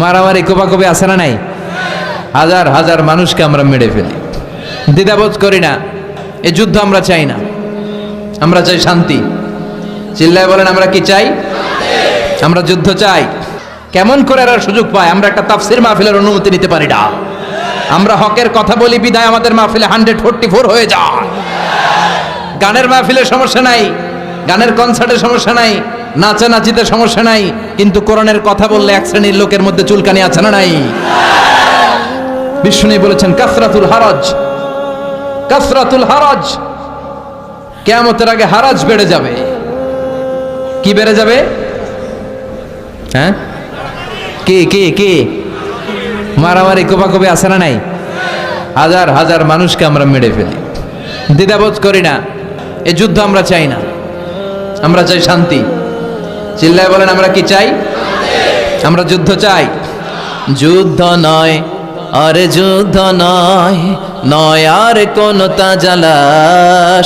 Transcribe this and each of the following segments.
মারামারি কোপাকুপি আছে না নাই? হাজার হাজার মানুষকে আমরা মেরে ফেলি, দ্বিধাবোধ করি না। এই যুদ্ধ আমরা চাই না, আমরা চাই শান্তি। চিল্লায় বলেন আমরা কি চাই? আমরা যুদ্ধ চাই। কেমন করে আর সুযোগ পায়? আমরা একটা তাফসির মাহফিলের অনুমতি নিতে পারি না। আমরা হকের কথা বলি বিদায় আমাদের মাহফিলে 144 হয়ে যায়। গানের মাহফিলের সমস্যা নাই, গানের কনসার্টের সমস্যা নাই, নাচানাচিতে সমস্যা নাই, কিন্তু কোরআনের কথা বললে এক শ্রেণীর লোকের মধ্যে চুলকানি আছে না নাই? বিষ্ণু বলেছেন কাসরাতুল হারাজ, কাসরাতুল হারাজ, কিয়ামতের আগে হারাজ বেড়ে যাবে। কি বেড়ে যাবে? হ্যাঁ, কি মারামারি কোপাকুপি আছে না নাই? হাজার হাজার মানুষকে আমরা মেরে ফেলি, দ্বিধাবোধ করি না। এই যুদ্ধ আমরা চাই না, আমরা চাই শান্তি। চিল্লায় বলেন আমরা কি চাই? আমরা যুদ্ধ চাই। যুদ্ধ নয় আরে যুদ্ধ নয়, নয় আর কোন তাজালা,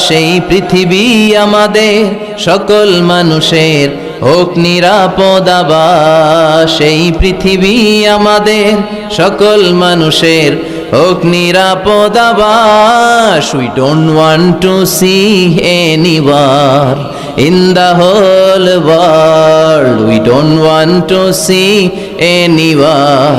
সেই পৃথিবী আমাদের সকল মানুষের হোক নিরাপদ আবাস। সেই পৃথিবী আমাদের সকল মানুষের হোক নিরাপদ আবাস। We don't want to see any war in the whole world. We don't want to see any war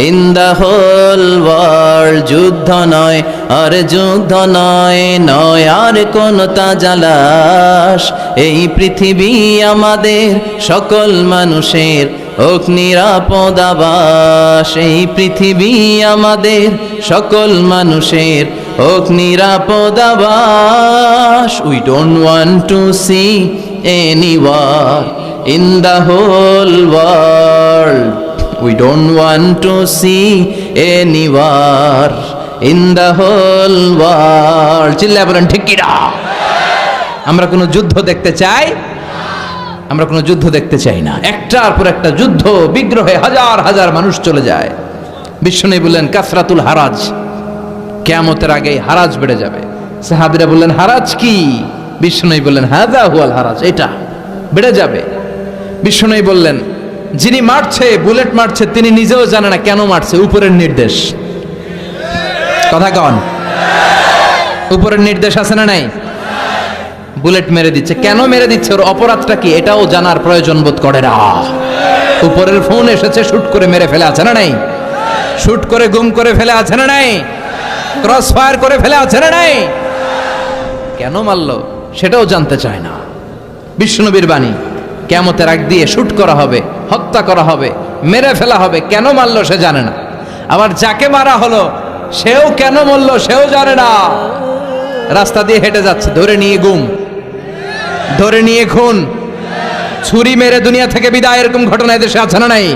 in the whole world. যুদ্ধ নয় আর যুদ্ধ নয়, নয় আর কোন তাজালাশ, এই পৃথিবী আমাদের সকল মানুষের হোক নিরাপদ আবাস। এই পৃথিবী আমাদের সকল মানুষের হোক নিরাপদ আবাস। We don't want to see any war in the whole world. We don't want to see any war in the whole world. চিল্লায় বলেন ঠিক কি না? আমরা কোনো যুদ্ধ দেখতে চাই? আমরা কোনো যুদ্ধ দেখতে চাই না। একটার পর একটা যুদ্ধ বিগ্রহে হাজার হাজার মানুষ চলে যায়। বিষ্ণু বললেন কাসরাতুল হারাজ, কিয়ামতের আগে হারাজ বেড়ে যাবে। সাহাবীরা বললেন হারাজ কি? বিষ্ণু বললেন হাযা হুয়াল হারাজ, এটা বেড়ে যাবে। বিষ্ণু বললেন যিনি মারছে, বুলেট মারছে, তিনি নিজেও জানে না কেন মারছে, উপরের নির্দেশ। কথা কন, উপরের নির্দেশ আছে না নাই? বুলেট মেরে দিচ্ছে, কেন মেরে দিচ্ছে, ওর অপরাধটা কি, এটাও জানার প্রয়োজন বোধ করে না। উপরের ফোন এসেছে, শুট করে মেরে ফেলে, আছে না নাই? শুট করে গুম করে ফেলে, আছে না নাই? ক্রস ফায়ার করে ফেলে, আছে না নাই? কেন মারলো সেটাও জানতে চায় না। বিষ্ণুনবীর বাণী, কিয়ামতের আগ দিয়ে শুট করা হবে, হত্যা করা হবে, মেরে ফেলা হবে, কেন মারলো সে জানে না। আবার যাকে মারা হলো সেও কেন মরলো সেও জানে না। রাস্তা দিয়ে হেঁটে যাচ্ছে, ধরে নিয়ে গুম, ধরে নিয়ে খুন, ছুরি মেরে দুনিয়া থেকে বিদায়, এরকম ঘটনা এদেশে আছে না নাই?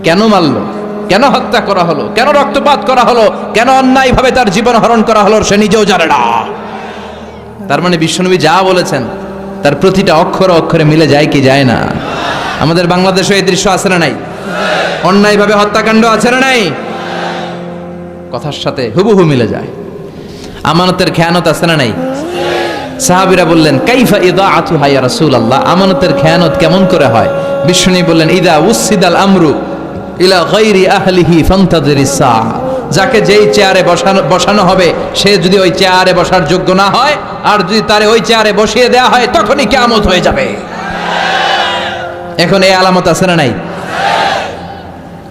কেন মারলো, কেন হত্যা করা হলো, কেন রক্তপাত করা হলো, কেন অন্যায়ভাবে তার জীবন হরণ করা হলো সে নিজেও জানে না। তার মানে বিশ্বনবী যা বলেছেন তার প্রতিটা অক্ষরে অক্ষরে মিলে যায় কি যায় না? আমাদের বাংলাদেশে এই দৃশ্য আছে না নাই? অন্যায়ভাবে হত্যাকাণ্ড আছে না নাই? কথার সাথে হুবহু মিলে যায়। আমানতের খেয়ানত আছে না নাই? সাহাবীরা বললেন কাইফা ইদাআতুহা ইয়া রাসূলুল্লাহ, আমানতের খেয়ানত কেমন করে হয়? বিষ্ণু বললেন ইদা উসিদাল আমরু ইলা গায়রি আহলিহি ফান্তাযিরিস সাআ, যাকে যেই চেয়ারে বসানো হবে সে যদি ওই চেয়ারে বসার যোগ্য না হয়, আর যদি তারে ওই চেয়ারে বসিয়ে দেয়া হয়, তখনই কিয়ামত হয়ে যাবে। এখন এই আলামত আছে না নাই?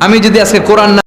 আমি যদি আজকে কোরআন